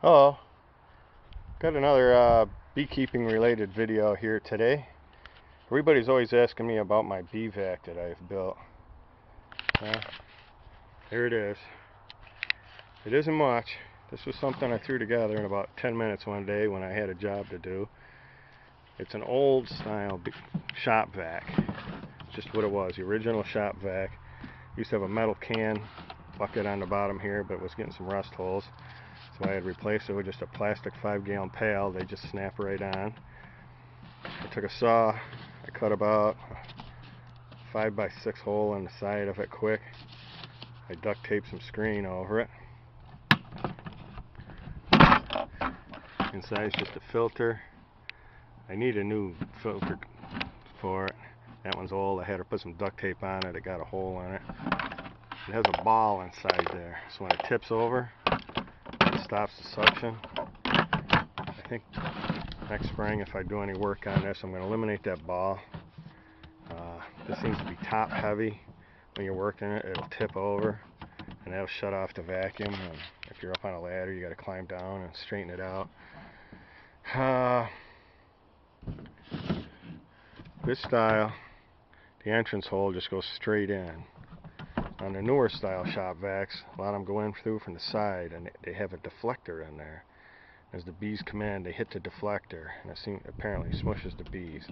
Hello, got another beekeeping related video here today. Everybody's always asking me about my bee vac that I've built. Well, here it is. It isn't much. This was something I threw together in about 10 minutes one day when I had a job to do. It's an old style shop vac. Just what it was, the original shop vac. Used to have a metal can bucket on the bottom here, but it was getting some rust holes. So I had replaced it with just a plastic 5-gallon pail. They just snap right on. I took a saw, I cut about a 5x6 hole in the side of it quick. I duct taped some screen over it. Inside is just a filter. I need a new filter for it. That one's old. I had to put some duct tape on it. It got a hole in it. It has a ball inside there, so when it tips over, it stops the suction. I think next spring, if I do any work on this, I'm going to eliminate that ball. This seems to be top heavy. When you're working it, it'll tip over and that'll shut off the vacuum. And if you're up on a ladder, you got to climb down and straighten it out. This style, the entrance hole just goes straight in. On the newer style shop vacs, a lot of them go in through from the side, and they have a deflector in there. As the bees come in, they hit the deflector, and it apparently smushes the bees.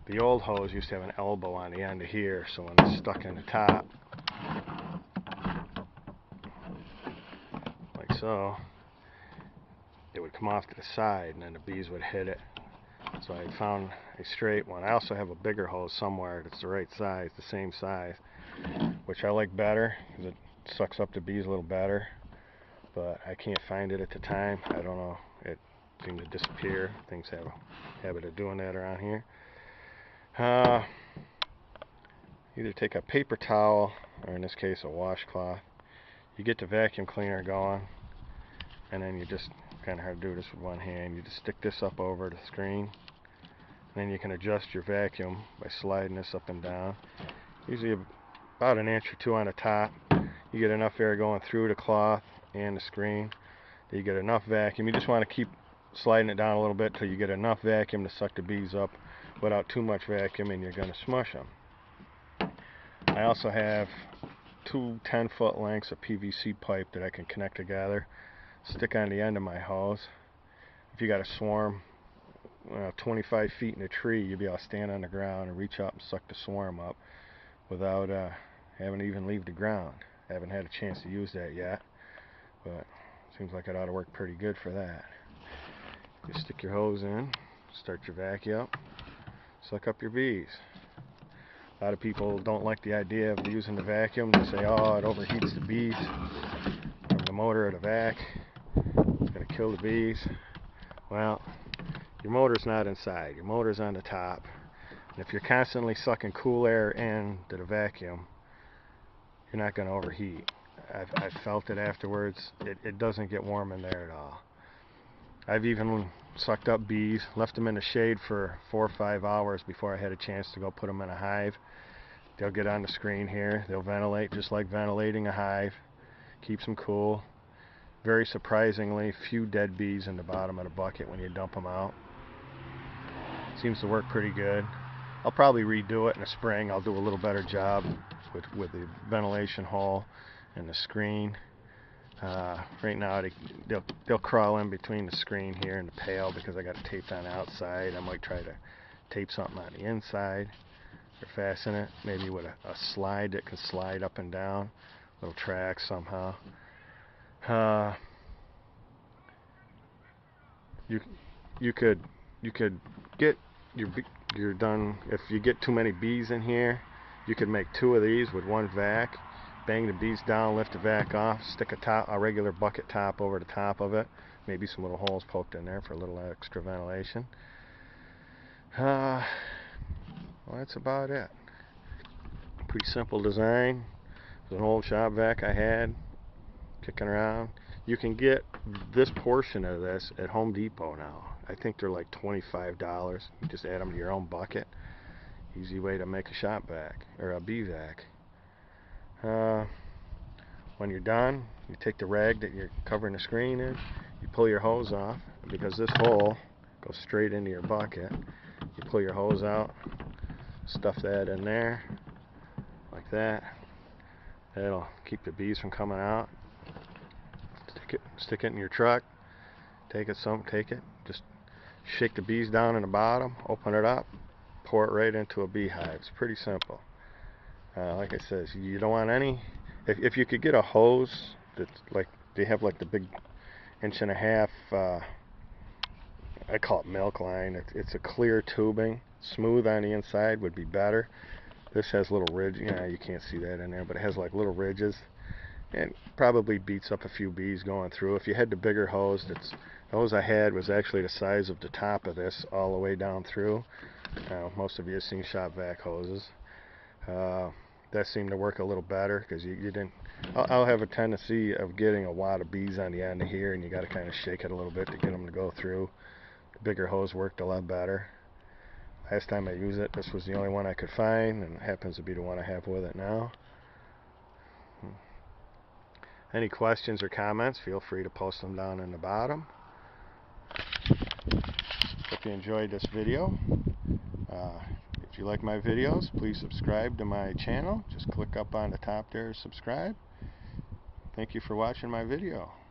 The old hose used to have an elbow on the end of here, so when it's stuck in the top, like so, it would come off to the side, and then the bees would hit it. So I found a straight one. I also have a bigger hose somewhere that's the right size, the same size, which I like better because it sucks up the bees a little better. But I can't find it at the time. I don't know. It seemed to disappear. Things have a habit of doing that around here. Either take a paper towel, or in this case a washcloth. You get the vacuum cleaner going, and then you just, kind of hard to do this with one hand, you just stick this up over the screen, and then you can adjust your vacuum by sliding this up and down. Usually about an inch or two on the top. You get enough air going through the cloth and the screen that you get enough vacuum. You just want to keep sliding it down a little bit till you get enough vacuum to suck the bees up without too much vacuum, and you're going to smush them. I also have two 10-foot lengths of PVC pipe that I can connect together, stick on the end of my hose. If you got a swarm 25 feet in a tree, you'll be able to stand on the ground and reach up and suck the swarm up without having to even leave the ground. I haven't had a chance to use that yet, but seems like it ought to work pretty good for that. You stick your hose in, start your vacuum up, suck up your bees. A lot of people don't like the idea of using the vacuum. They say, oh, it overheats the bees from the motor of the vac. It's going to kill the bees. Well, your motor's not inside. Your motor's on the top. And if you're constantly sucking cool air into the vacuum, you're not going to overheat. I've felt it afterwards. It doesn't get warm in there at all. I've even sucked up bees, left them in the shade for 4 or 5 hours before I had a chance to go put them in a hive. They'll get on the screen here. They'll ventilate just like ventilating a hive. Keeps them cool. Very surprisingly, few dead bees in the bottom of the bucket when you dump them out. Seems to work pretty good. I'll probably redo it in the spring. I'll do a little better job with the ventilation hole and the screen. Right now they'll crawl in between the screen here and the pail because I got it taped on the outside. I might try to tape something on the inside or fasten it, maybe with a slide that can slide up and down, little track somehow. You could get you're done. If you get too many bees in here, you could make 2 of these with one vac. Bang the bees down, lift the vac off, stick a regular bucket top over the top of it, maybe some little holes poked in there for a little extra ventilation. Well, that's about it. Pretty simple design. It was an old shop vac I had kicking around. You can get this portion of this at Home Depot now. I think they're like $25. You just add them to your own bucket. Easy way to make a shop vac or a bee vac. When you're done, you take the rag that you're covering the screen in, you pull your hose off, because this hole goes straight into your bucket. You pull your hose out, stuff that in there like that. That'll keep the bees from coming out. Stick it in your truck. Take it, just shake the bees down in the bottom, open it up, pour it right into a beehive. It's pretty simple. Like I said, you don't want any. If you could get a hose that's like, they have like the big 1.5 inch, I call it milk line. It's a clear tubing, smooth on the inside would be better. This has little ridges. You can't see that in there, but it has like little ridges, and probably beats up a few bees going through. If you had the bigger hose, the hose I had was actually the size of the top of this, all the way down through. Most of you have seen shop vac hoses. That seemed to work a little better, because you didn't. I'll have a tendency of getting a wad of bees on the end of here, and you got to kind of shake it a little bit to get them to go through. The bigger hose worked a lot better. Last time I used it, this was the only one I could find, and it happens to be the one I have with it now. Any questions or comments, feel free to post them down in the bottom. Hope you enjoyed this video. If you like my videos, please subscribe to my channel. Just click up on the top there to subscribe. Thank you for watching my video.